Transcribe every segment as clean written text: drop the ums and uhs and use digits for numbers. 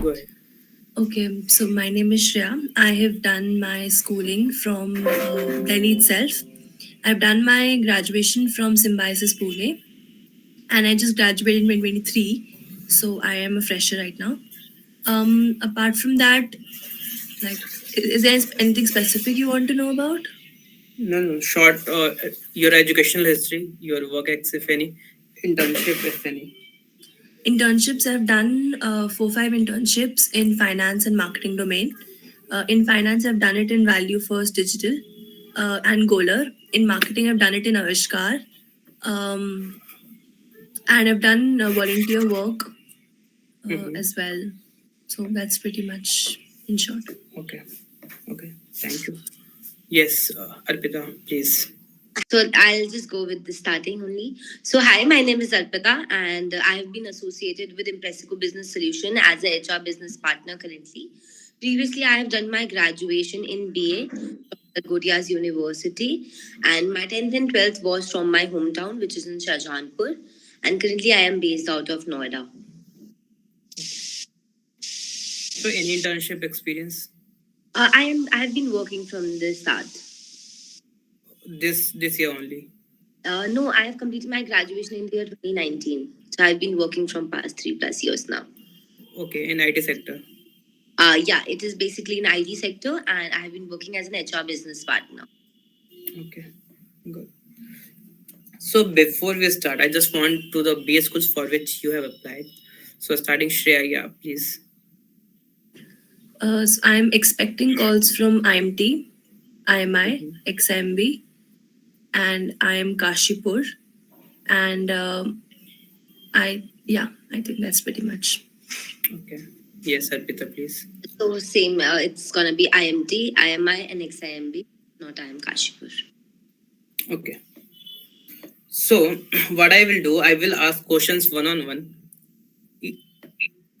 Go ahead. Okay, so my name is Shreya. I have done my schooling from Delhi itself. I've done my graduation from Symbiosis Pune, and I just graduated in 2023. So I am a fresher right now. Apart from that, like, is there anything specific you want to know about? No. Short, your educational history, your work ex, if any, internship, if any. Internships, I've done 4-5 internships in finance and marketing domain. In finance, I've done it in Value First Digital and Golar. In marketing, I've done it in Avishkar. Um, and I've done volunteer work as well. So that's pretty much in short. Okay. Thank you. Yes, Arpita, please. So I'll just go with the starting only. So hi, my name is Arpita, and I have been associated with Impressico Business Solution as a HR business partner currently. Previously, I have done my graduation in BA from Godia's University, and my 10th and 12th was from my hometown, which is in Shahjahanpur. And currently, I am based out of Noida. So, any internship experience? I have been working from the start. This year only. No, I have completed my graduation in the year 2019. So I've been working from past 3+ years now. Okay, in IT sector. Yeah, it is basically in IT sector, and I have been working as an HR business partner. Okay, good. So before we start, I just want to the BA schools for which you have applied. So starting Shreya, yeah, please. So I'm expecting calls from IMT, IMI, XMB, and IM Kashipur. And I think that's pretty much. Okay. Yes, Arpita, please. So same, it's gonna be IMT, IMI, and XIMB, not IM Kashipur. Okay. So what I will do, I will ask questions one-on-one,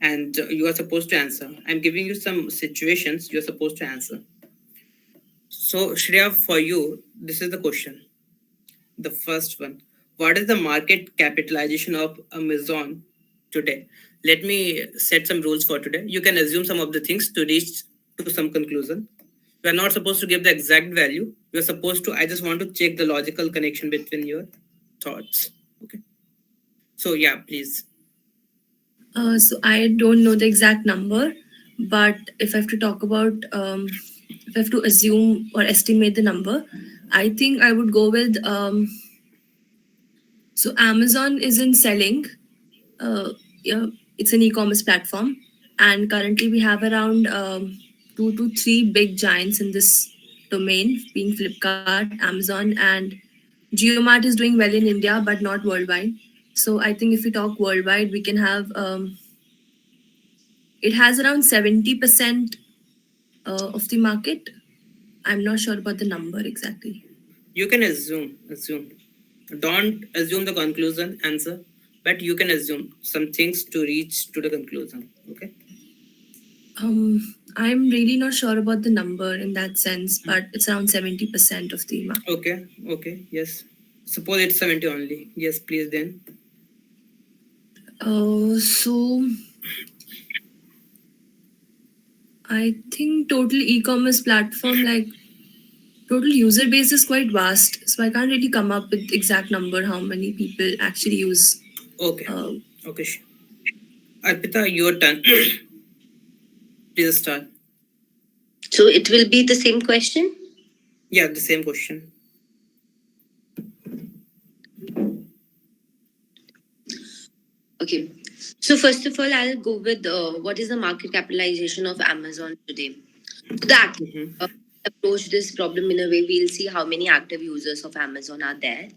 and you are supposed to answer. I'm giving you some situations you're supposed to answer. So Shreya, for you, this is the question. The first one. What is the market capitalization of Amazon today? Let me set some rules for today. You can assume some of the things to reach to some conclusion. You are not supposed to give the exact value. You are supposed to, I just want to check the logical connection between your thoughts. Okay. So yeah, please. So I don't know the exact number, but if I have to talk about, if I have to assume or estimate the number, I think I would go with. So Amazon isn't selling. Yeah, it's an e-commerce platform, and currently we have around 2 to 3 big giants in this domain, being Flipkart, Amazon, and GeoMart is doing well in India, but not worldwide. So I think if we talk worldwide, we can have it has around 70% of the market. I'm not sure about the number exactly. You can assume. Don't assume the conclusion answer, but you can assume some things to reach to the conclusion. Okay. I'm really not sure about the number in that sense, but it's around 70% of the market. Okay. Yes. Suppose it's 70 only. Yes, please then. So I think total e-commerce platform, like total user base is quite vast. So I can't really come up with exact number how many people actually use. Okay. Okay. Arpita, your turn. Please start. So it will be the same question? Yeah, the same question. Okay. So first of all, I'll go with what is the market capitalization of Amazon today. So the approach this problem in a way, we'll see how many active users of Amazon are there.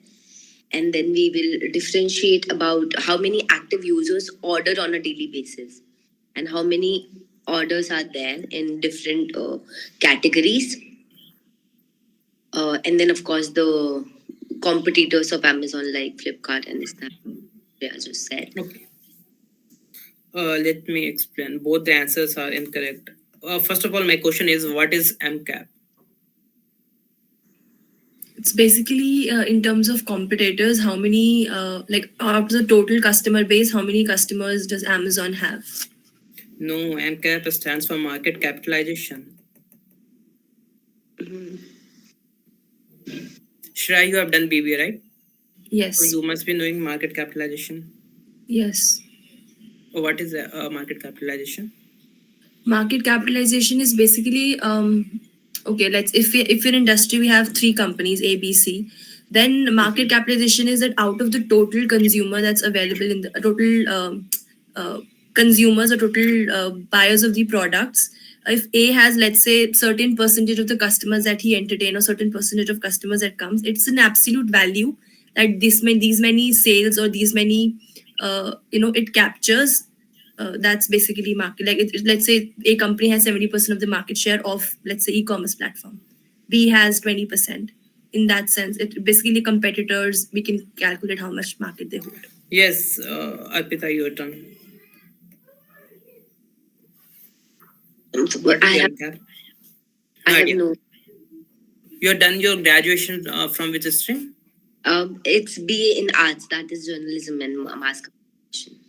And then we will differentiate about how many active users order on a daily basis and how many orders are there in different categories. And then, of course, the competitors of Amazon like Flipkart and Snap, I just said. Okay. Let me explain. Both the answers are incorrect. First of all, my question is, what is MCAP? It's basically in terms of competitors, how many, like out of the total customer base, how many customers does Amazon have? No, MCAP stands for market capitalization. Mhm. Shreya, you have done BBA, right? So Yes. you must be knowing market capitalization. Yes. What is market capitalization? Market capitalization is basically okay. Let's if in industry we have three companies A, B, C, then market capitalization is that out of the total consumer that's available in the total uh, consumers or total buyers of the products. If A has, let's say, certain percentage of the customers that he entertain or certain percentage of customers that comes, it's an absolute value that these many sales or these many it captures. That's basically market. Like let's say a company has 70% of the market share of, let's say, e-commerce platform. B has 20%. In that sense, it basically competitors. We can calculate how much market they hold. Yes, Arpita, your turn. What is I have MCAP? I No have idea. no. You have done your graduation from which stream? It's BA in arts. That is journalism and mass communication.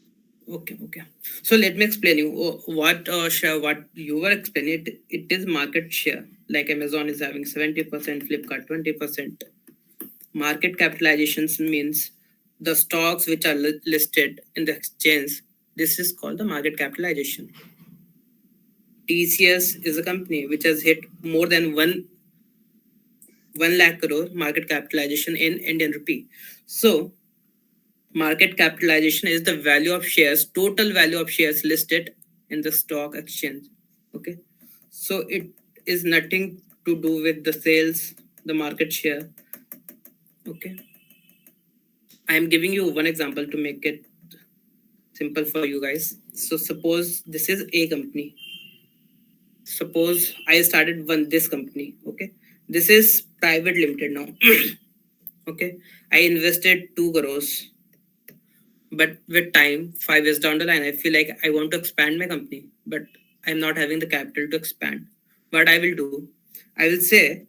Okay, okay. So let me explain you what share what you were explaining. It is market share. Like Amazon is having 70%, Flipkart 20%. Market capitalizations means the stocks which are listed in the exchange. This is called the market capitalization. TCS is a company which has hit more than 1 lakh crore market capitalization in Indian rupee. So market capitalization is the value of shares, total value of shares listed in the stock exchange. Okay. So it is nothing to do with the sales, the market share. Okay. I am giving you one example to make it simple for you guys. So suppose this is a company. Suppose I started this company. Okay. This is private limited now. Okay. I invested 2 crores. But with time, 5 years down the line, I feel like I want to expand my company, but I'm not having the capital to expand. What I will do, I will say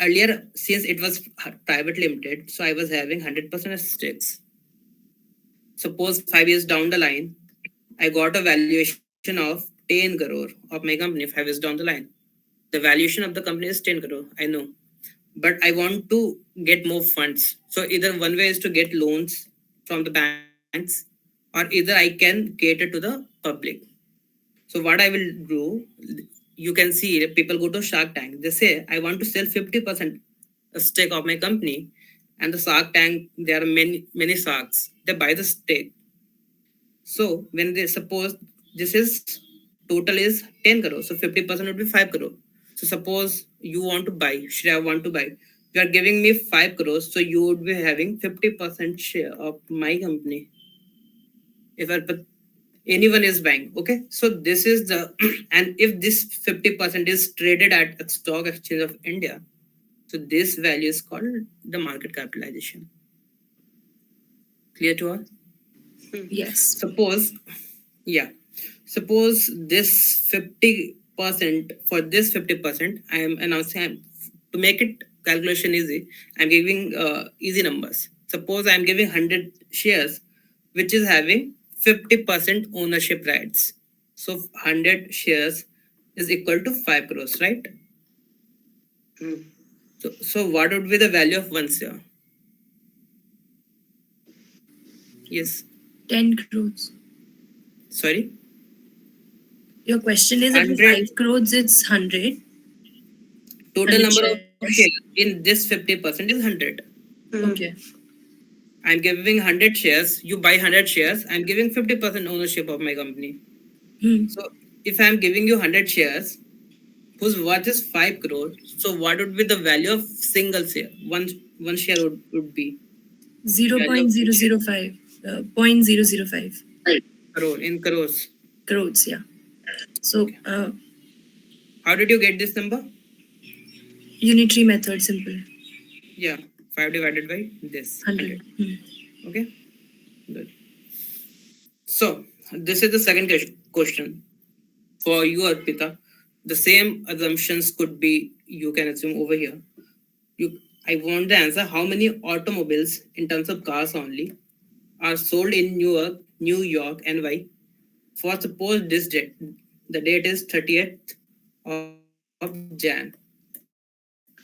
earlier, since it was private limited, so I was having 100% stakes. Suppose 5 years down the line, I got a valuation of 10 crore of my company 5 years down the line. The valuation of the company is 10 crore, I know. But I want to get more funds. So either one way is to get loans from the banks, or either I can cater to the public. So what I will do, you can see people go to Shark Tank. They say, I want to sell 50% stake of my company. And the Shark Tank, there are many sharks. They buy the stake. So when they suppose this is total is 10 crore, so 50% would be 5 crore. So suppose you want to buy, Shreya want to buy, you are giving me 5 crores, so you would be having 50% share of my company. If anyone is buying, okay. So this is the and if this 50% is traded at a stock exchange of India, so this value is called the market capitalization. Clear to all? Yes. Suppose, yeah, suppose this 50% for this 50%, I am announcing to make it calculation easy. I'm giving easy numbers. Suppose I'm giving 100 shares, which is having 50% ownership rights. So 100 shares is equal to 5 crores, right? Hmm. So what would be the value of one share? Yes. 10 crores. Sorry. Your question is that for 100 5 crores, it's 100. total 100 number of shares. shares in this 50% is 100. Okay. I'm giving 100 shares. You buy 100 shares. I'm giving 50% ownership of my company. So if I'm giving you 100 shares, whose worth is 5 crore, so what would be the value of single share? One share would be value of one share. 0.005. 0.005 Crore in crores. crores. Yeah. So How did you get this number? unitary method, simple. Yeah, 5 divided by this 100. 100. Okay, good. So this is the second question for you, Arpita. The same assumptions could be you can assume over here. I want the answer. How many automobiles in terms of cars only are sold in New York, and why? For suppose this date, the date is 30th of Jan.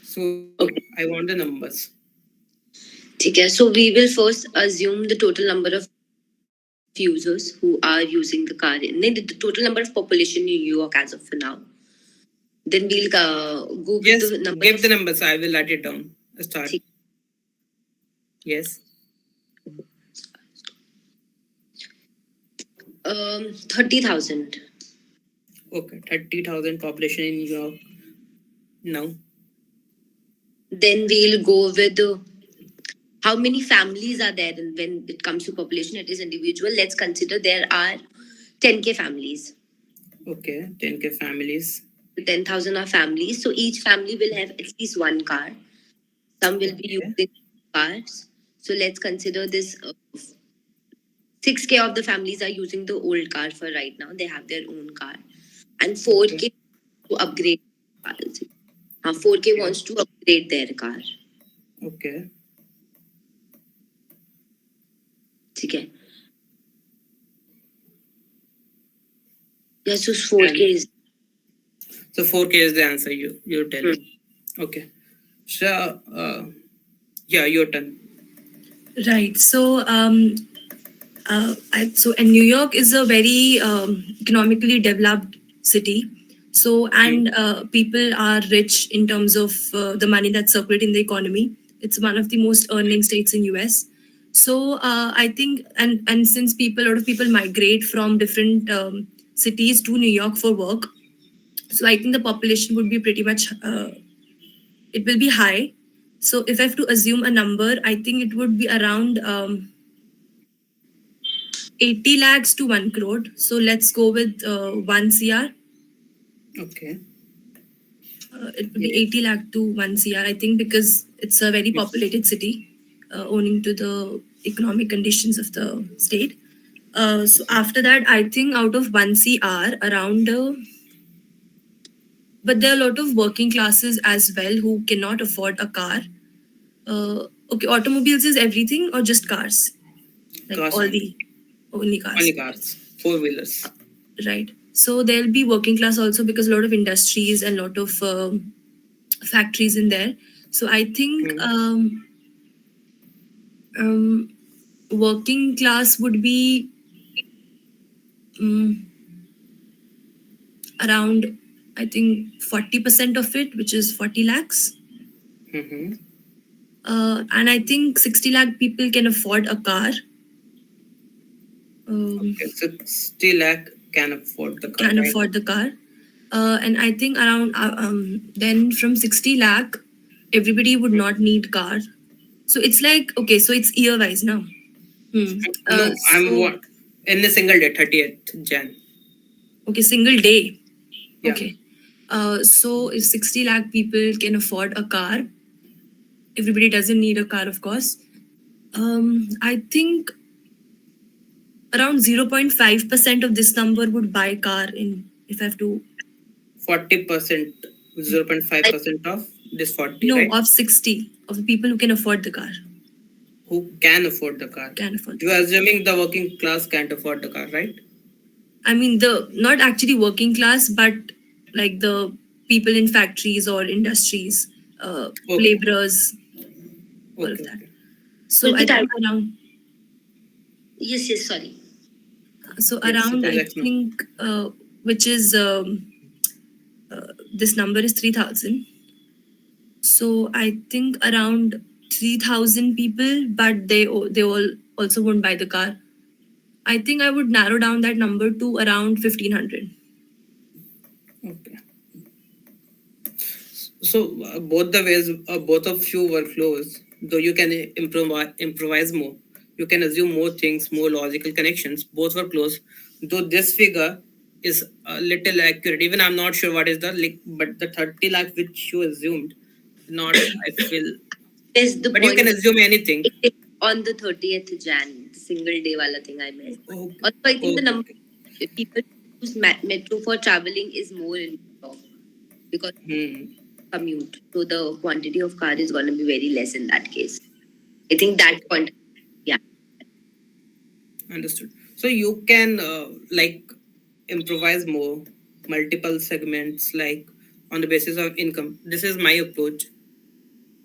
So I want the numbers. Okay, so we will first assume the total number of users who are using the car, the total number of population in New York as of for now. Then we'll go with the Yes, number of give the numbers. I will write it down. Start. Yes. 30,000. Okay. 30,000 population in New York now. Then we'll go with how many families are there. And when it comes to population, it is individual. Let's consider there are 10K families. Okay. 10K families. 10,000 are families. So each family will have at least one car. Some will be Okay. using cars. So let's consider this 6K of the families are using the old car for right now. They have their own car. And 4K Okay. to upgrade cars. 4K wants to upgrade their car. Okay. Okay. Yeah, so 4K And is. so 4K is the answer you're telling. Okay. So yeah, your turn. Right. So and New York is a very economically developed city. So and people are rich in terms of the money that's circulating in the economy. It's one of the most earning states in US. So I think and since a lot of people migrate from different cities to New York for work, so I think the population would be pretty much it will be high. So if I have to assume a number, I think it would be around 80 lakhs to 1 crore. So let's go with 1 CR. Okay. It would be Yes. 80 lakh to 1 CR, I think, because it's a very populated city, owing to the economic conditions of the state. So after that, I think out of 1 CR, around, but there are a lot of working classes as well who cannot afford a car. Okay, automobiles is everything or just cars? Like Cars all only. the only cars. Only cars. Four wheelers. Right. So there'll be working class also because a lot of industries and a lot of factories in there. So I think um, working class would be um, around, I think, 40% of it, which is 40 lakhs. Mm-hmm. And I think 60 lakh people can afford a car. Okay. 60 lakh can afford the car, Can right? afford the car. And I think around then from 60 lakh, everybody would not need car. So it's like, okay, so it's year wise now. No, I'm So, what? In a single day, 30th Jan. okay, single day. Yeah. Okay. So if 60 lakh people can afford a car, everybody doesn't need a car, of course. I think around 0.5% of this number would buy a car in, if I have to, 40%, 0.5% of this 40, no, right? of 60 of the people who can afford the car, Who can afford the car? can afford the You are car. assuming the working class can't afford the car, right? I mean, the not actually working class, but like the people in factories or industries, Okay. laborers, all of Okay. that. Okay. So I Pulkit, think around, yes, yes, sorry. so Yes, around, I Rajak, no. think, which is this number is 3,000. So I think around 3,000 people, but they all also won't buy the car. I think I would narrow down that number to around 1,500. Okay. So both the ways, both of you were close. Though you can improvise more, you can assume more things, more logical connections. Both were close. Though this figure is a little accurate. Even I'm not sure what is the like, but the 30 lakh which you assumed, not I feel. Yes, the But you can point assume anything. it is on the 30th Jan, the single day wala thing I meant. Okay. Also, I think the Okay. number Okay. of people who use metro for traveling is more in New York because Hmm. commute. So the quantity of car is going to be very less in that case. I think that point, yeah. Understood. So you can like improvise more, multiple segments like on the basis of income. This is my approach.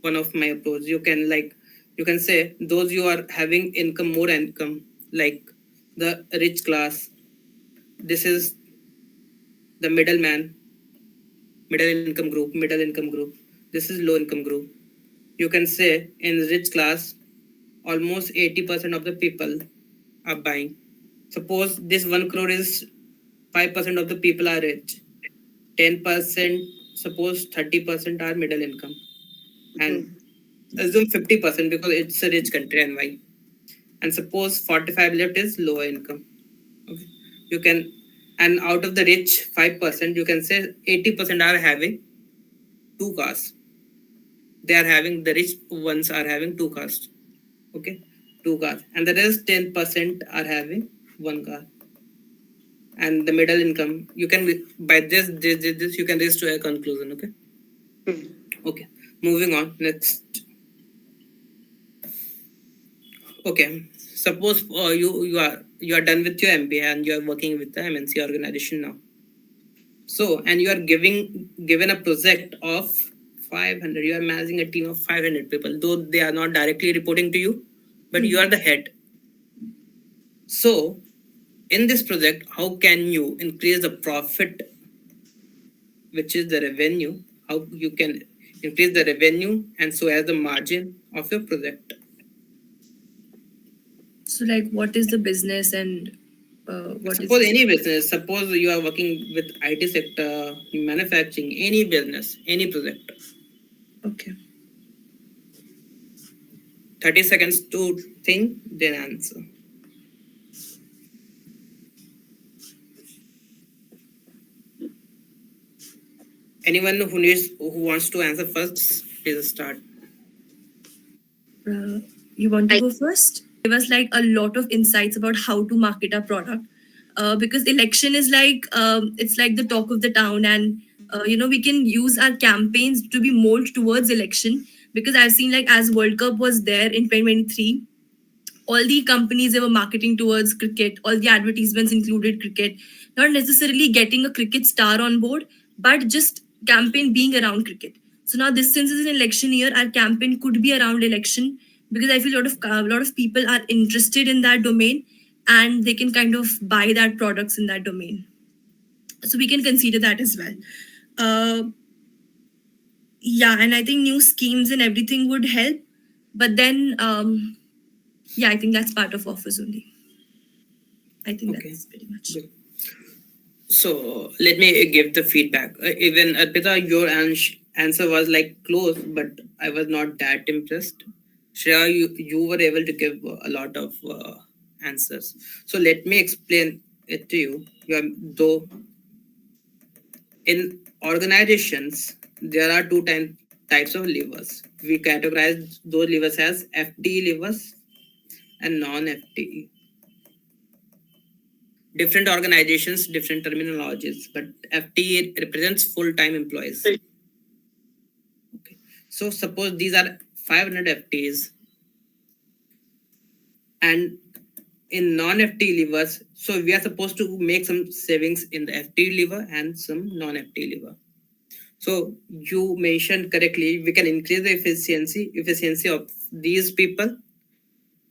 One of my approach. You can say those you are having income, more income, like the rich class. This is the middle income group. This is low income group. You can say in rich class, almost 80% of the people are buying. Suppose this 1 crore is 5% of the people are rich. 10%, suppose 30% are middle income. And assume 50% because it's a rich country and why. And suppose 45 left is lower income. Okay. You can, and out of the rich 5%, you can say 80% are having two cars. They are having, the rich ones are having two cars. Okay, two cars. And the rest 10% are having one car. And the middle income, you can, by this you can reach to a conclusion. Okay. Okay, moving on. Next. Okay, suppose you are done with your MBA and you are working with the MNC organization now. So, and you are given a project of 500. You are managing a team of 500 people, though they are not directly reporting to you, but you are the head. So, in this project, how can you increase the profit, which is the revenue? How you can increase the revenue and so as the margin of your project? So, like, what is the business and what Suppose is any business, suppose you are working with IT sector, manufacturing, any business, any project. okay? 30 seconds to think, then answer. Anyone who wants to answer first, please start. You want to I- go first? Give us like a lot of insights about how to market our product. Because election is like it's like the talk of the town, and we can use our campaigns to be molded towards election. Because I've seen like as World Cup was there in 2023, all the companies they were marketing towards cricket, all the advertisements included cricket, not necessarily getting a cricket star on board, but just campaign being around cricket. So now this, since it's an election year, our campaign could be around election, because I feel a lot of people are interested in that domain, and they can kind of buy that products in that domain. So we can consider that as well. uh, yeah, and I think new schemes and everything would help, but then yeah, I think that's part of offers only. I think Okay. that's pretty much. Good. So let me give the feedback. Even Arpita, your answer was like close, but I was not that impressed. Shreya, you were able to give a lot of answers. So let me explain it to you. Though in organizations, there are two types of levers. We categorize those levers as FTE levers and non-FTE. Different organizations, different terminologies, but FTE represents full-time employees. Okay. So suppose these are 500 FTEs, and in non-FTE levers, so we are supposed to make some savings in the FTE lever and some non-FTE lever. So you mentioned correctly, we can increase the efficiency of these people,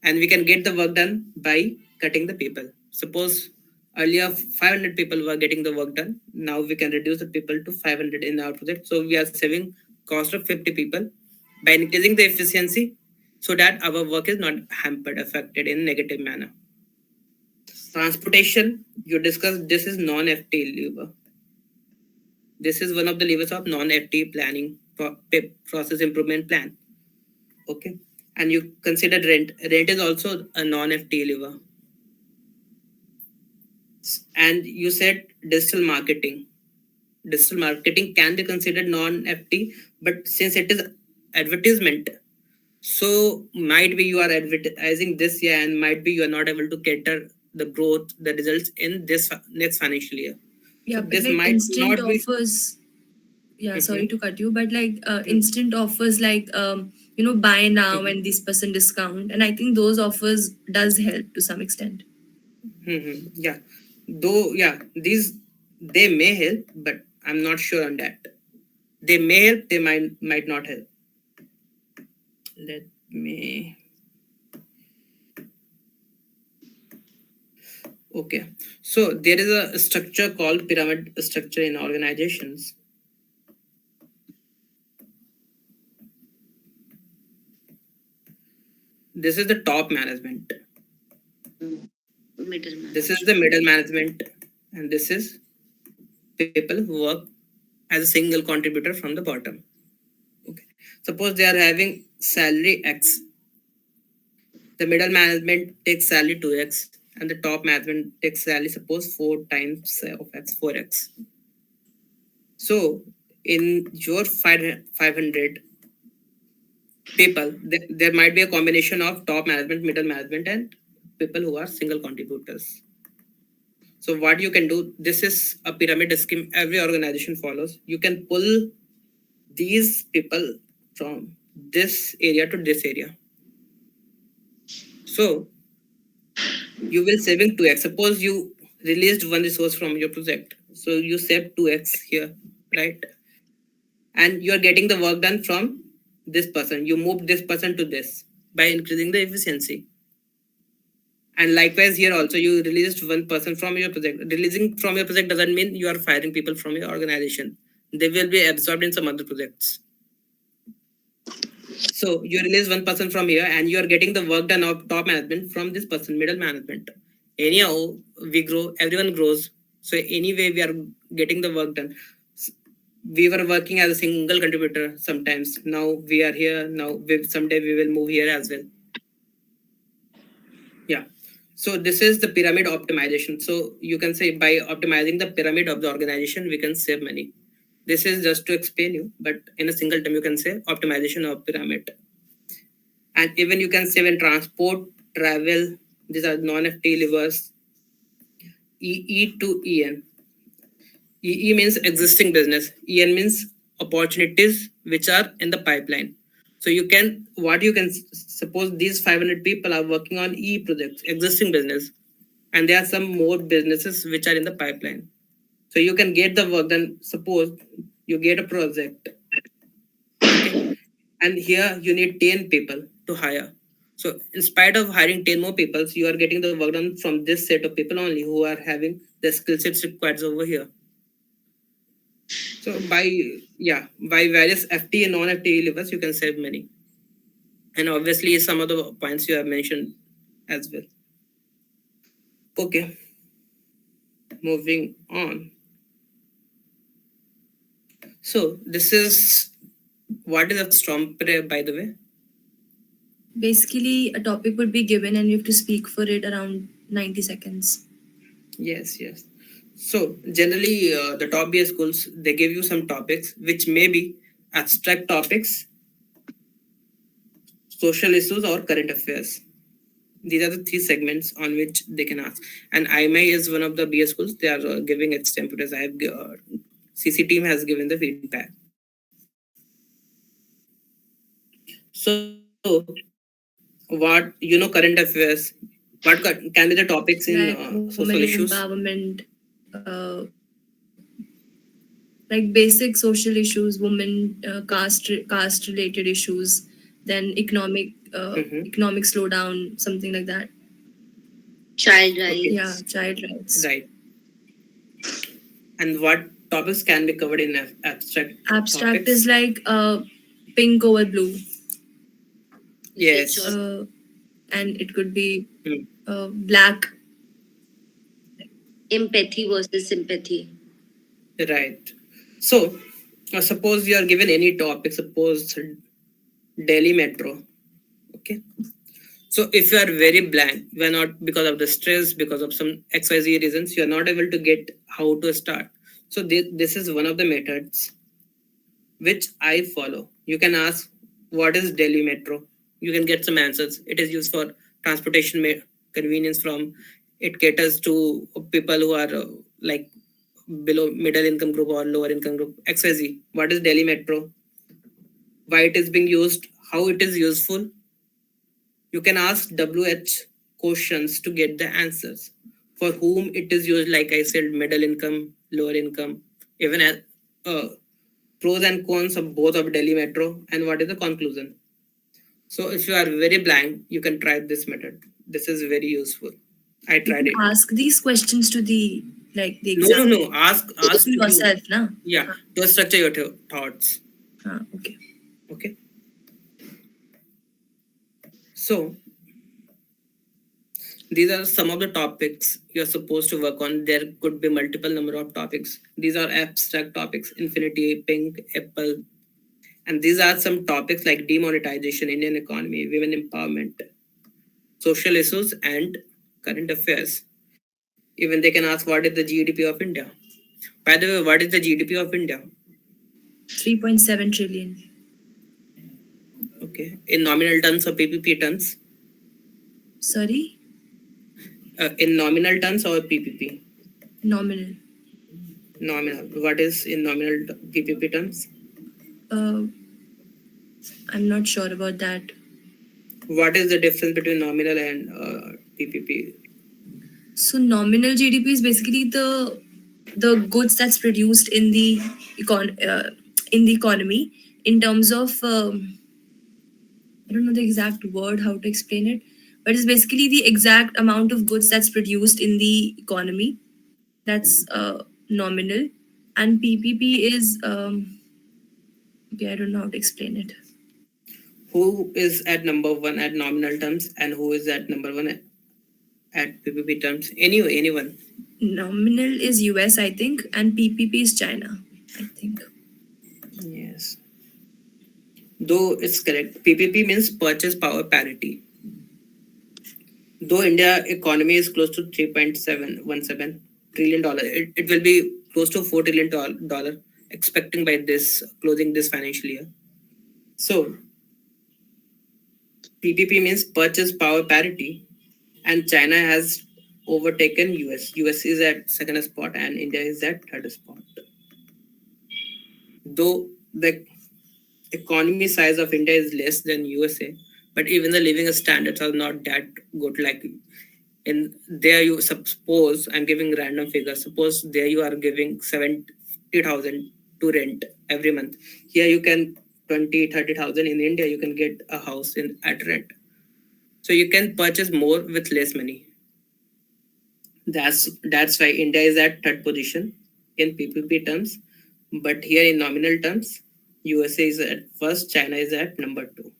and we can get the work done by cutting the people. Suppose earlier 500 people were getting the work done. Now we can reduce the people to 500 in our project. So we are saving cost of 50 people by increasing the efficiency so that our work is not hampered, affected in negative manner. Transportation, you discussed, this is non-FT lever. This is one of the levers of non-FT planning, process improvement plan. Okay. And you consider rent. Rent is also a non-FT lever. And you said digital marketing. Digital marketing can be considered non-FT, but since it is advertisement, so might be you are advertising this year, and might be you are not able to cater the growth, the results in this next financial year. Yeah, So but this like might instant not be. offers. Yeah, sorry Mhm. to cut you, but like instant offers like buy now and this percent discount, and I think those offers does help to some extent. Yeah, Though, yeah, these they may help, but I'm not sure on that. They may help, they might not help. Let me. Okay. So there is a structure called pyramid structure in organizations. This is the top management. Middle This is management. the middle management, and this is people who work as a single contributor from the bottom. Okay. Suppose they are having salary X. The middle management takes salary 2x, and the top management takes salary, suppose 4 times of X, 4x. So in your 500 people, there might be a combination of top management, middle management, and people who are single contributors. So what you can do, this is a pyramid scheme every organization follows. You can pull these people from this area to this area. So you will saving 2x. Suppose you released one resource from your project. So you save 2x here, right? And you are getting the work done from this person. You move this person to this by increasing the efficiency. And likewise here also you released one person from your project. Releasing from your project doesn't mean you are firing people from your organization. They will be absorbed in some other projects. So you release one person from here and you are getting the work done of top management from this person, middle management. Anyhow, we grow, everyone grows. So anyway, we are getting the work done. We were working as a single contributor sometimes. Now we are here. Now someday we will move here as well. Yeah. So this is the pyramid optimization. So you can say by optimizing the pyramid of the organization, we can save money. This is just to explain you, but in a single term, you can say optimization of pyramid. And even you can save in transport, travel. These are non-FT levers. EE to EN. EE means existing business. EN means opportunities which are in the pipeline. So you can, what you can suppose these 500 people are working on E projects, existing business, and there are some more businesses which are in the pipeline. So you can get the work done. Suppose you get a project, okay, and here you need 10 people to hire. So in spite of hiring 10 more people, you are getting the work done from this set of people only who are having the skill sets required over here. So by various FT and non-FT levers, you can save money. And obviously some of the points you have mentioned as well. Okay, moving on. So this is what is a storm prayer, by the way? Basically, a topic would be given and you have to speak for it around 90 seconds. Yes, yes. So generally, the top BA schools they give you some topics which may be abstract topics, social issues, or current affairs. These are the three segments on which they can ask. And IMA is one of the BA schools. They are giving extemporaries. I have CC team has given the feedback. So what current affairs? What can be the topics in Like social women issues? empowerment, like basic social issues, women caste related issues, then economic slowdown, something like that. Child Okay. Yeah, rights. child rights. Right. And what topics can be covered in abstract Abstract topics? is like pink over blue, Yes. Rich or and it could be Hmm. black. empathy versus sympathy. Right. So, suppose you are given any topic, suppose Delhi Metro. Okay. So, if you are very blank, you are not, because of the stress, because of some XYZ reasons, you are not able to get how to start. So, this is one of the methods which I follow. You can ask, what is Delhi Metro? You can get some answers. It is used for transportation convenience from, it caters to people who are like below middle income group or lower income group. XYZ. What is Delhi Metro? Why it is being used? How it is useful? You can ask WH questions to get the answers. for whom it is used, like I said, middle income, lower income, even as pros and cons of both of Delhi Metro, and what is the conclusion. So if you are very blank, you can try this method. This is very useful. I You tried can it. ask these questions to the the No, exam. no, no. Ask To to yourself, na? yeah, to structure your thoughts. Okay. Okay. So these are some of the topics you're supposed to work on. There could be multiple number of topics. These are abstract topics: infinity, pink, apple, and these are some topics like demonetization, Indian economy, women empowerment, social issues, and current affairs. Even they can ask what is the GDP of India. By the way, what is the GDP of India? 3.7 trillion. Okay, in nominal terms or PPP terms? Sorry? In nominal terms or PPP? Nominal. Nominal. What is in nominal PPP terms? I'm not sure about that. What is the difference between nominal and PPP? So nominal GDP is basically the goods that's produced in the economy in terms of I don't know the exact word how to explain it, but it's basically the exact amount of goods that's produced in the economy. That's nominal, and PPP is okay. I don't know how to explain it. Who is at number one at nominal terms and who is at number one at PPP terms? Anyway, anyone. Nominal is US, I think, and PPP is China, I think. Yes. Though it's correct. PPP means purchase power parity. Though India economy is close to $3.717 trillion, it will be close to $4 trillion, expecting by this closing this financial year. So PPP means purchase power parity, and China has overtaken US. US is at second spot and India is at third spot. Though the economy size of India is less than USA, but even the living standards are not that good. Like in there, you suppose I'm giving random figures. Suppose there you are giving 70,000 to rent every month. Here you can 20-30,000. In India you can get a house in at rent. So you can purchase more with less money. That's why India is at third position in PPP terms, but here in nominal terms, USA is at first, China is at number 2.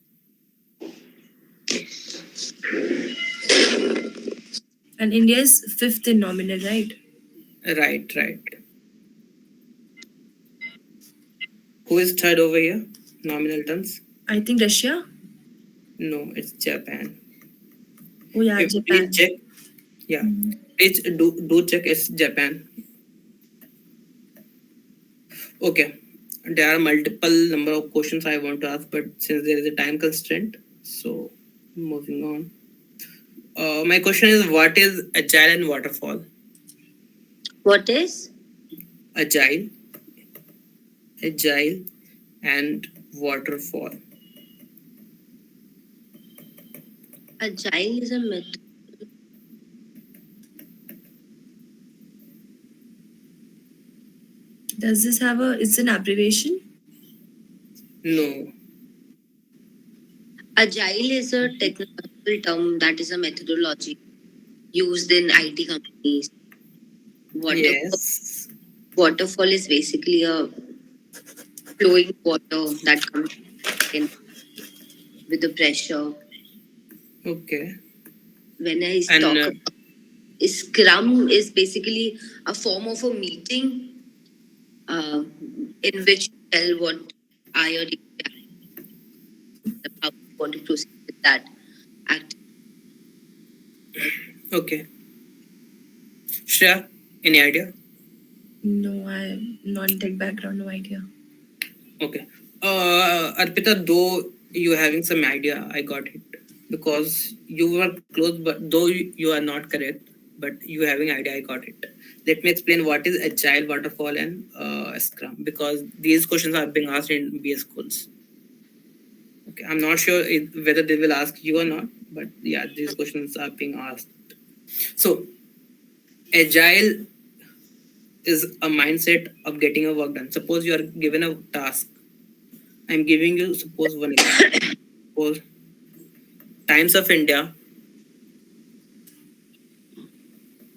And India is fifth in nominal, right? Right, right. Who is third over here? Nominal terms? I think Russia. No, it's Japan. Oh yeah, Please Japan. check. Yeah, please do check. It's Japan. Okay, there are multiple number of questions I want to ask, but since there is a time constraint, so moving on. My question is, what is agile and waterfall? What is? Agile, agile, and waterfall. Agile is a method. Does this have a? It's an abbreviation. No. Agile is a technical term that is a methodology used in IT companies. Yes. Waterfall is basically a flowing water that comes in with the pressure. Okay. When I And talk about Scrum is basically a form of a meeting in which you tell what are your how you want to proceed with that act. okay. Shreya, any idea? No, I'm not tech background. No idea. Okay. Arpita, though you having some idea, I got it because you were close, but though you are not correct, but you having idea, I got it. Let me explain what is agile, waterfall, and Scrum because these questions are being asked in BS schools. Okay, I'm not sure whether they will ask you or not, but yeah, these questions are being asked. So Agile is a mindset of getting a work done. Suppose you are given a task. I'm giving you suppose one example. Suppose Times of India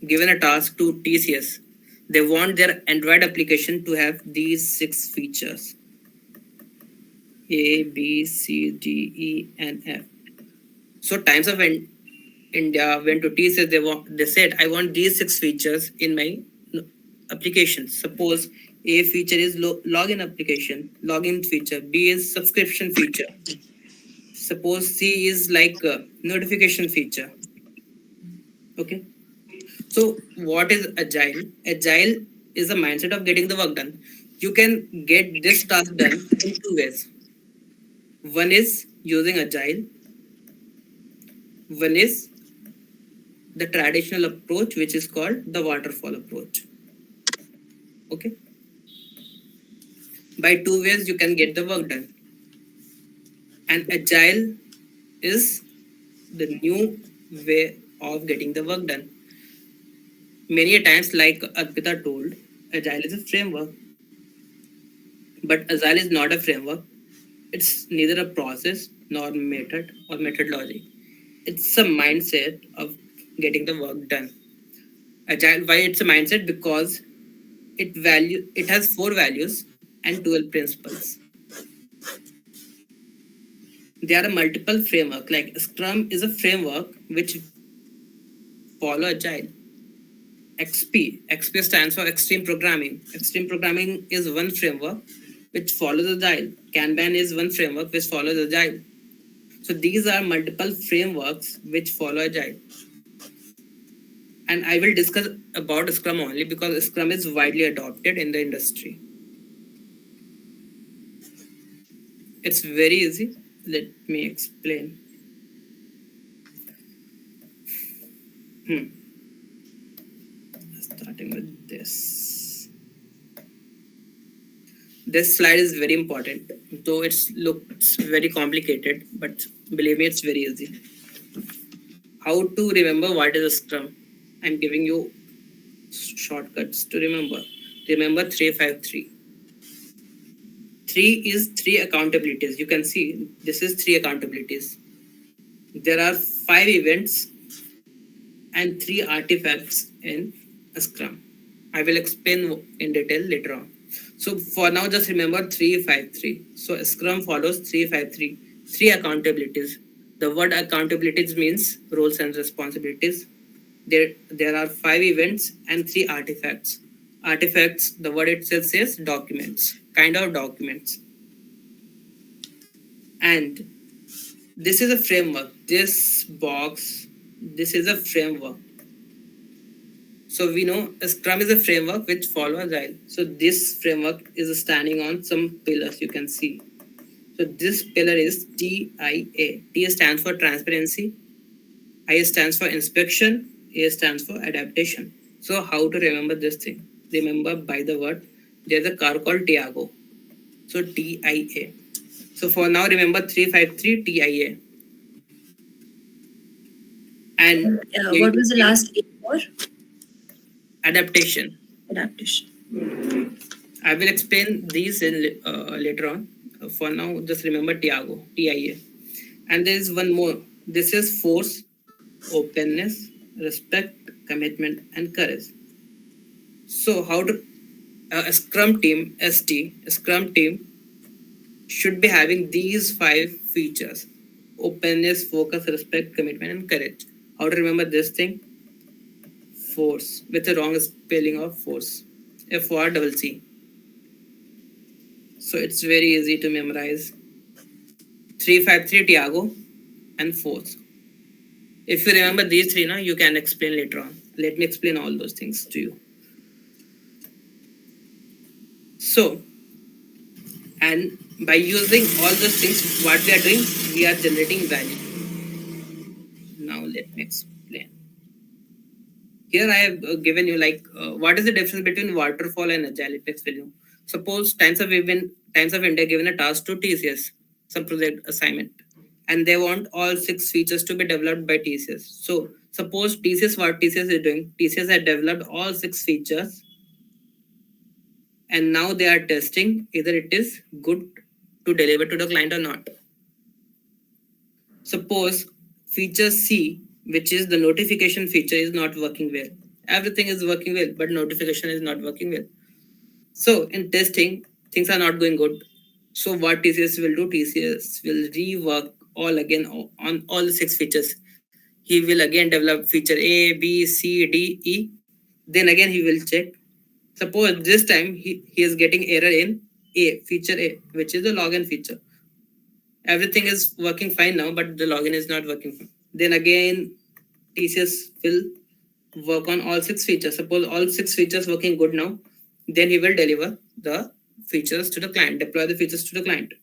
given a task to TCS. They want their Android application to have these 6 features: A, B, C, D, E, and F. So Times of India went to TCS. They said, I want these 6 features in my application. Suppose A feature is login application, login feature. B is subscription feature. Suppose C is like notification feature. Okay. So what is agile? Agile is a mindset of getting the work done. You can get this task done in 2 ways. One is using agile. One is the traditional approach, which is called the waterfall approach. Okay. By 2 ways, you can get the work done. And agile is the new way of getting the work done. Many times, like Arpita told, agile is a framework. But agile is not a framework. It's neither a process nor method or methodology. It's a mindset of getting the work done. Agile, why it's a mindset? Because it has 4 values and 12 principles. There are multiple framework, like Scrum is a framework which follow agile. XP stands for extreme programming. Extreme programming is one framework which follows agile. Kanban is one framework which follows agile. So these are multiple frameworks which follow agile. And I will discuss about Scrum only because Scrum is widely adopted in the industry. It's very easy. Let me explain. Starting with this. This slide is very important, though it looks very complicated, but believe me, it's very easy. How to remember what is a Scrum? I'm giving you shortcuts to remember. Remember 353. 3 is 3 accountabilities. You can see this is 3 accountabilities. There are 5 events and 3 artifacts in a Scrum. I will explain in detail later on. So for now, just remember 353. So Scrum follows 353. 3 accountabilities. The word accountabilities means roles and responsibilities. There are 5 events and 3 artifacts. Artifacts, the word itself says documents, kind of documents. And this is a framework. This box, this is a framework. So we know Scrum is a framework which follows Agile. So this framework is standing on some pillars you can see. So this pillar is TIA. T stands for transparency. I stands for inspection. A stands for adaptation. So how to remember this thing? Remember by the word. There's a car called Tiago. So TIA. So for now, remember 353 TIA. And What was the last A for? Adaptation. Adaptation. I will explain these in, later on. For now, just remember Tiago, TIA. And there is one more. This is force, openness, respect, commitment, and courage. So how to a Scrum team, Scrum team should be having these 5 features: openness, focus, respect, commitment, and courage. How to remember this thing? Force, with a wrong spelling of force. FORCC. So it's very easy to memorize. 353 Tiago and force. If you remember these 3 now, you can explain later on. Let me explain all those things to you. So, and by using all those things, what we are doing, we are generating value. Now let me explain. Here I have given you what is the difference between waterfall and agile? Let me explain you. Suppose Times of India given a task to TCS, some project assignment. and they want all 6 features to be developed by TCS. So suppose TCS, what TCS is doing, TCS had developed all 6 features, and now they are testing either it is good to deliver to the client or not. Suppose feature C, which is the notification feature, is not working well. Everything is working well, but notification is not working well. So in testing, things are not going good. So what TCS will do, TCS will rework all again on all the 6 features. He will again develop feature A, B, C, D, E. Then again he will check. Suppose this time he is getting error in A, feature A, which is the login feature. Everything is working fine now, but the login is not working fine. Then again TCS will work on all 6 features. Suppose all 6 features working good now, then he will deliver the features to the client, deploy the features to the client.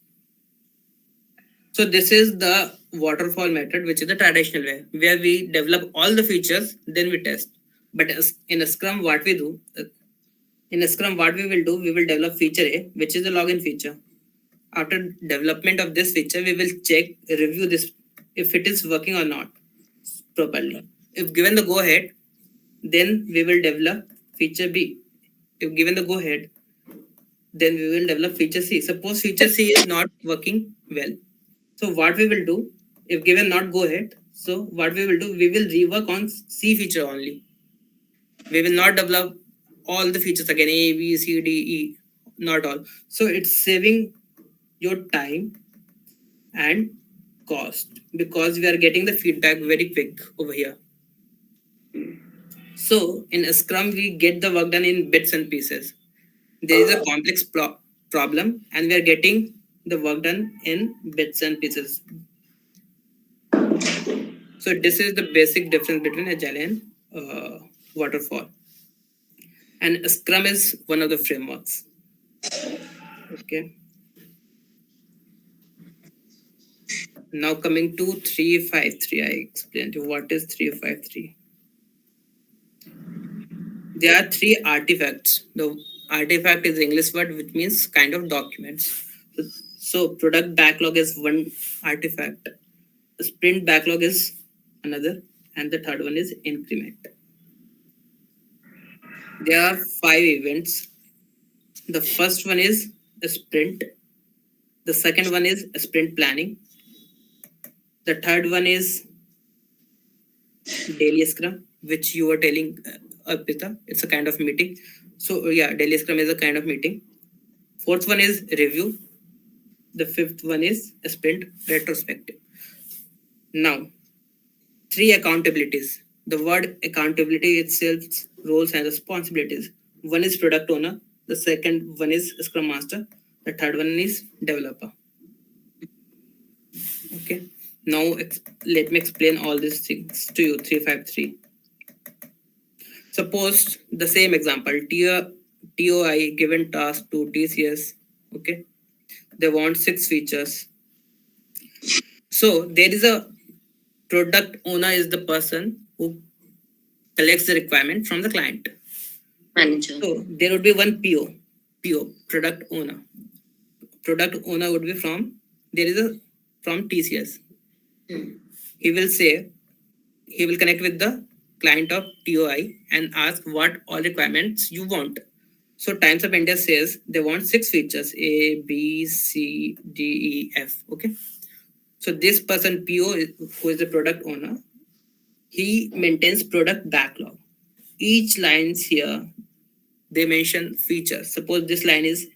So this is the waterfall method, which is the traditional way, where we develop all the features, then we test. But in a Scrum, what we do, in a Scrum, what we will do, we will develop feature A, which is the login feature. After development of this feature, we will check, review this, if it is working or not properly. If given the go ahead, then we will develop feature B. If given the go ahead, then we will develop feature C. Suppose feature C is not working well. So what we will do, if given not go ahead, so what we will do, we will rework on C feature only. We will not develop all the features again, A, B, C, D, E, not all. So it's saving your time and cost because we are getting the feedback very quick over here. So in a Scrum, we get the work done in bits and pieces. There is a complex problem, and we are getting the work done in bits and pieces. So this is the basic difference between Agile and Waterfall. And Scrum is one of the frameworks. Okay. Now coming to 353, I explained you what is 353. There are 3 artifacts. The artifact is English word which means kind of documents. So product backlog is one artifact. Sprint backlog is another, and the third one is increment. There are 5 events. The first one is a sprint. The second one is sprint planning. The third one is daily scrum, which you were telling Arpita. It's a kind of meeting. So yeah, daily scrum is a kind of meeting. Fourth one is review. The fifth one is sprint retrospective. Now, 3 accountabilities. The word accountability itself roles and responsibilities. One is product owner. The second one is scrum master. The third one is developer. Okay. Now let me explain all these things to you. 353. Suppose the same example. TOI given task to TCS. Okay. They want 6 features. So there is a product owner is the person who collects the requirement from the client. Manager. So there would be one PO, product owner. Product owner would be from, there is a from TCS. He will say, he will connect with the client of TOI and ask what all requirements you want. So Times of India says they want 6 features, A, B, C, D, E, F. Okay. So this person PO, who is the product owner, he maintains product backlog. Each lines here, they mention features. Suppose this line is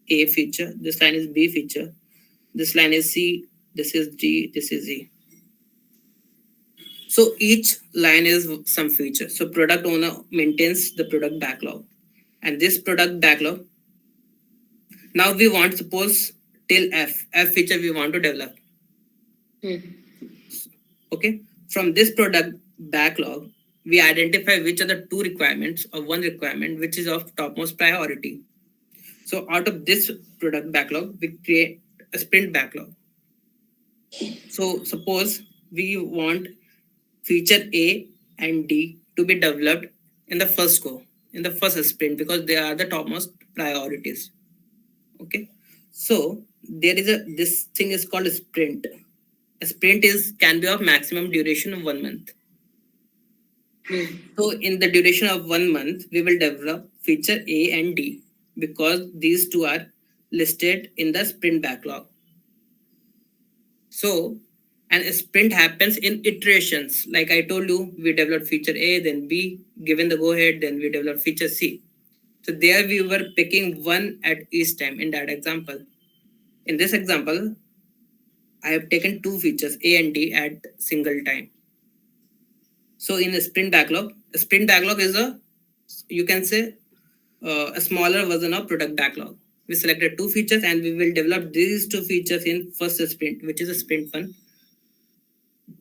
A feature, this line is B feature, this line is C, this is D, this is E. So each line is some feature. So product owner maintains the product backlog. And this product backlog, now we want, suppose till F feature we want to develop. Okay. From this product backlog, we identify which are the 2 requirements or 1 requirement which is of topmost priority. So out of this product backlog, we create a sprint backlog. So suppose we want feature A and D to be developed in the first go, in the first sprint, because they are the topmost priorities. Okay. So there is this thing is called a sprint. A sprint is can be of maximum duration of 1 month. So in the duration of 1 month, we will develop feature A and D because these two are listed in the sprint backlog. So and a sprint happens in iterations. Like I told you, we develop feature A, then B, given the go ahead, then we develop feature C. So there we were picking one at each time in that example. In this example, I have taken two features A and D at single time. So in a sprint backlog is you can say a smaller version of product backlog. We selected two features and we will develop these two features in first sprint, which is a sprint one.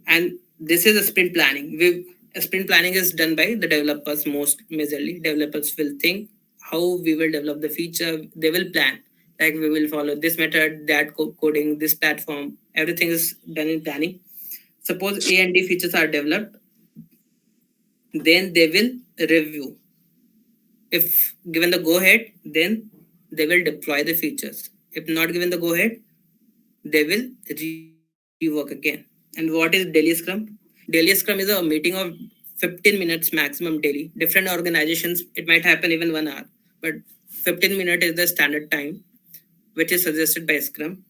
And this is a sprint planning. Sprint planning is done by the developers most majorly. Developers will think how we will develop the feature. They will plan like we will follow this method, that coding, this platform. Everything is done in planning. Suppose A and D features are developed, then they will review. If given the go ahead, then they will deploy the features. If not given the go ahead, they will rework again. And what is daily scrum? Daily scrum is a meeting of 15 minutes maximum daily. Different organizations, it might happen even 1 hour, but 15 minutes is the standard time, which is suggested by Scrum.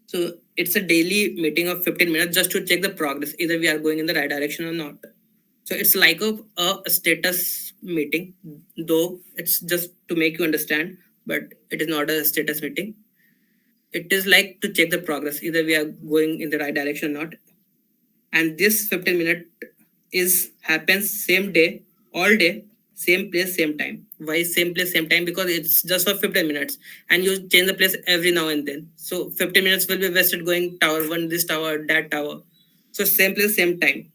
So it's a daily meeting of 15 minutes just to check the progress, either we are going in the right direction or not. So it's like a status meeting, though it's just to make you understand, but it is not a status meeting. It is like to check the progress, either we are going in the right direction or not. And this 15-minute is happens same day, all day, same place, same time. Why same place, same time? Because it's just for 15 minutes and you change the place every now and then. So 15 minutes will be wasted going tower one, this tower, that tower. So same place, same time.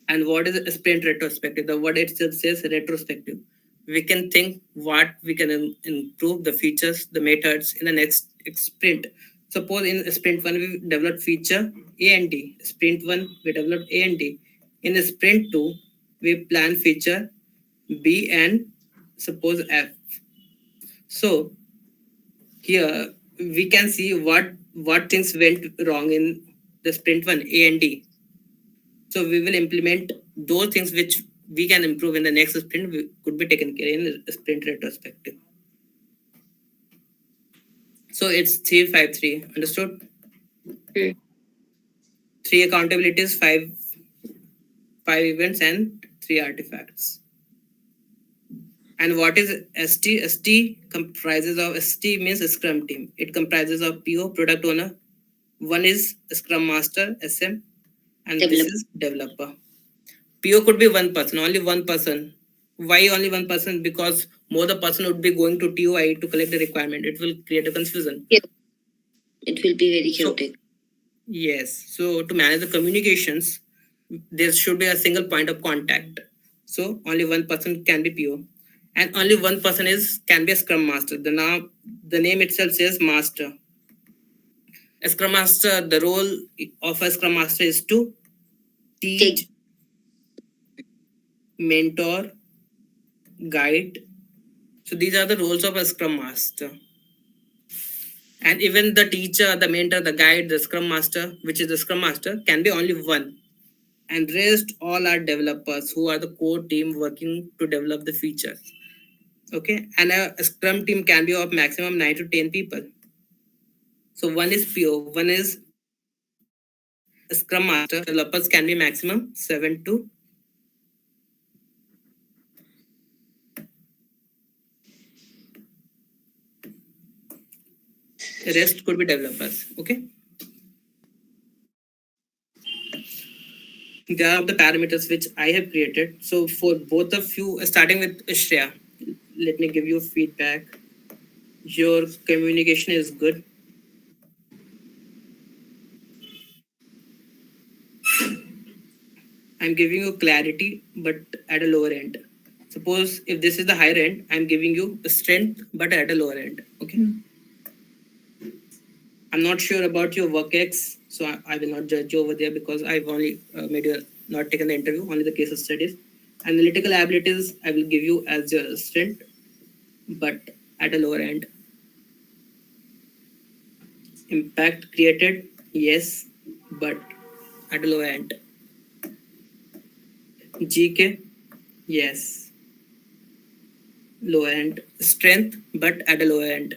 And what is a sprint retrospective? The word itself says retrospective. We can think what we can improve the features, the methods in the next sprint. Suppose in sprint one we developed feature A and D. Sprint one we developed A and D. In sprint two we plan feature B and suppose F. So here we can see what things went wrong in the sprint one A and D. So we will implement those things which we can improve in the next sprint could be taken care in sprint retrospective. So it's 353. Understood? Three accountabilities, five events, and three artifacts. And what is ST? ST comprises of ST means Scrum team. It comprises of PO, product owner. One is Scrum Master, SM, and this is developer. PO could be one person, only one person. Why only one person? Because more the person would be going to TOI to collect the requirement. It will create a confusion. Yeah. It will be very chaotic. Yes. So to manage the communications, there should be a single point of contact. So only one person can be PO. And only one person can be a Scrum Master. The name itself says Master. A Scrum Master, the role of a Scrum Master is to teach, mentor, guide. So these are the roles of a Scrum Master. And even the teacher, the mentor, the guide, the Scrum Master, which is the Scrum Master, can be only one. And rest all are developers who are the core team working to develop the features. Okay, and a Scrum team can be of maximum 9 to 10 people. So one is PO, one is a Scrum Master. Developers can be maximum 7 to the rest could be developers. Okay. There are the parameters which I have created. So for both of you, starting with Shreya, let me give you feedback. Your communication is good. I'm giving you clarity, but at a lower end. Suppose if this is the higher end, I'm giving you strength, but at a lower end. Okay. I'm not sure about your work ex, so I will not judge you over there because I've only made you not taken the interview, only the case studies. Analytical abilities, I will give you as your strength, but at a lower end. Impact created, Yes, but at a lower end. GK, yes, lower end. Strength, but at a lower end.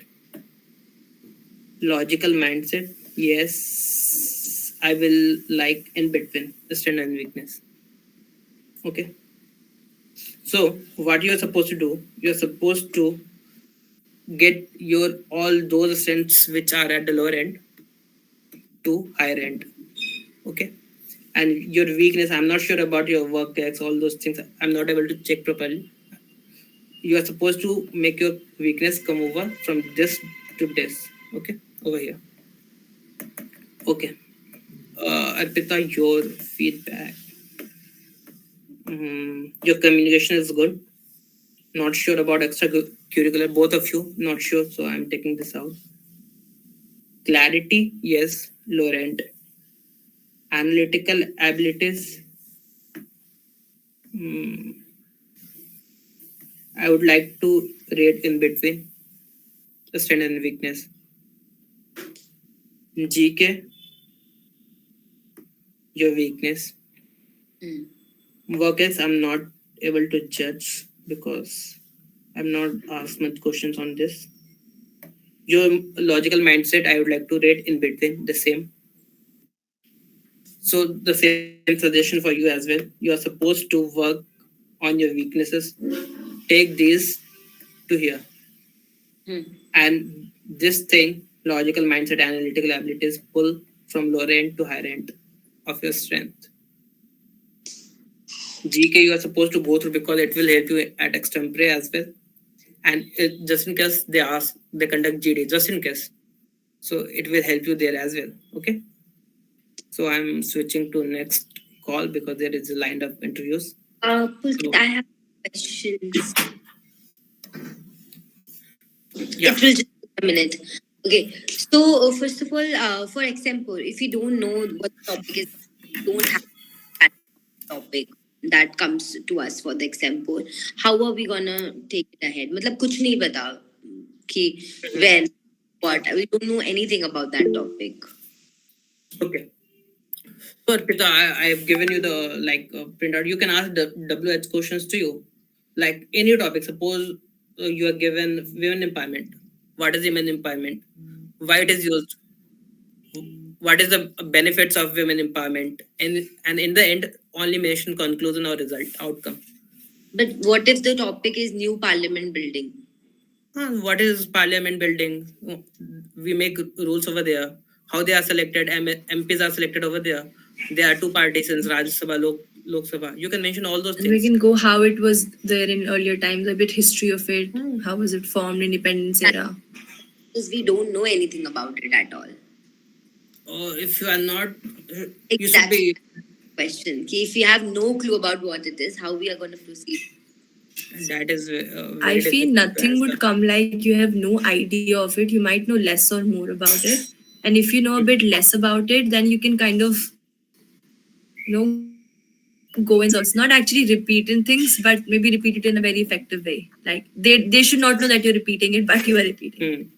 Logical mindset, yes, I will like in between strength and weakness. Okay. So what you're supposed to do, you're supposed to get your all those strengths which are at the lower end to higher end. Okay. And your weakness, I'm not sure about your work ex, all those things. I'm not able to check properly. You are supposed to make your weakness come over from this to this. Okay, over here. Okay. Arpita, your feedback. Your communication is good. Not sure about extracurricular, both of you. Not sure, so I'm taking this out. Clarity, yes, lower end. Analytical abilities, I would like to rate in between strength and weakness. GK, your weakness. Work is I'm not able to judge because I'm not asked much questions on this. Your logical mindset, I would like to rate in between the same. So the same suggestion for you as well. You are supposed to work on your weaknesses. Take these to here. And this thing, logical mindset, analytical abilities, pull from lower end to higher end of your strength. GK you are supposed to go through because it will help you at extempore as well. And just in case they ask, they conduct GD, just in case. So it will help you there as well. Okay. So I'm switching to next call because there is a lined up interviews. Pulkit, So, I have questions. yeah. It will just take a minute. Okay. So, first of all, for example, if you don't know what the topic is, don't have that topic that comes to us for the example, how are we gonna take it ahead? मतलब कुछ नहीं पता कि when, what, we don't know anything about that topic. Okay. So Arpita, I have given you the printout. You can ask the WH questions to you, like any topic. Suppose you are given women empowerment. What is women empowerment? Why it is used? What is the benefits of women empowerment? And in the end, only mention conclusion or result outcome. But what if the topic is new parliament building? What is parliament building? We make rules over there. How they are selected? MPs are selected over there. There are two partitions, Rajya Sabha, Lok Sabha. You can mention all those And we things. can go how it was there in earlier times, a bit history of it. How was it formed, independence era? Because we don't know anything about it at all. If you are not, you should Exactly. be. Question. Ki if we have no clue about what it is, how we are going to proceed? That is I very feel difficult to nothing answer. would come like you have no idea of it. You might know less or more about it. And if you know a bit less about it, then you can kind of, go in circles. Not actually repeating things, but maybe repeat it in a very effective way. Like they should not know that you're repeating it, but you are repeating.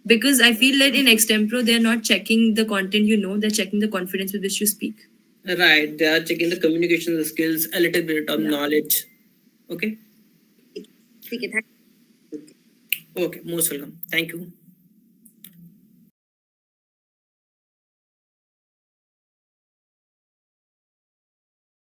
Because I feel that in extempore, they're not checking the content they're checking the confidence with which you speak. Right, they are checking the communication skills, a little bit of knowledge. Okay. Okay, thank you. Okay, most welcome. Thank you.